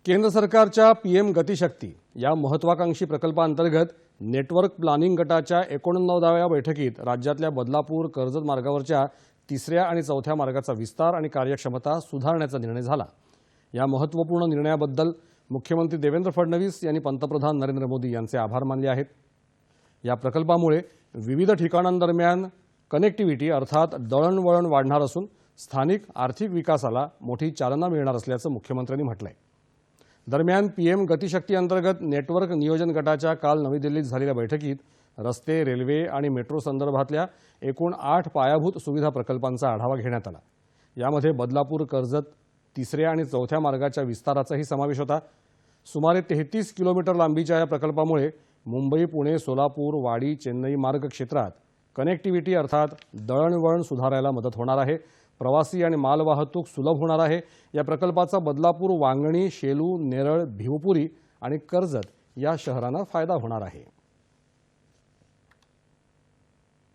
केंद्र सरकारच्या पीएम गतिशक्ती या महत्त्वाकांक्षी प्रकल्पांतर्गत नेटवर्क प्लॅनिंग गटाच्या 89व्या बैठकीत राज्यातल्या बदलापूर कर्जत मार्गावरच्या तिसऱ्या आणि चौथ्या मार्गाचा विस्तार आणि कार्यक्षमता सुधारण्याचा निर्णय झाला। या महत्त्वपूर्ण निर्णयाबद्दल मुख्यमंत्री देवेंद्र फडणवीस यांनी पंतप्रधान नरेंद्र मोदी यांचे आभार मानले आहेत। या प्रकल्पामुळे विविध ठिकाणांदरम्यान कनेक्टिव्हिटी अर्थात दळणवळण वाढणार असून स्थानिक आर्थिक विकासाला मोठी चालना मिळणार असल्याचं मुख्यमंत्र्यांनी म्हटलंय। दरम्यान पीएम गतिशक्ती अंतर्गत नेटवर्क नियोजन गटाच्या काल नवी दिल्लीत झालेल्या बैठकीत रस्ते, रेल्वे आणि मेट्रो संदर्भातल्या एकूण 8 पायाभूत सुविधा प्रकल्पांचा आढावा घेण्यात आला। यामध्ये बदलापूर कर्जत तिसऱ्या आणि चौथ्या मार्गाच्या विस्ताराचाही समावेश होता। सुमारे 33 किलोमीटर लांबीच्या या प्रकल्पामुळे मुंबई, पुणे, सोलापूर, वाडी, चेन्नई मार्ग क्षेत्रात कनेक्टिव्हिटी अर्थात दळणवळण सुधारायला मदत होणार आहे। प्रवासी आणि मालवाहतूक सुलभ होणार आहे। या प्रकल्पाचा बदलापूर, वांगणी, शेलू, नेरळ, भिवपुरी आणि कर्जत या शहरांना फायदा होणार आहे।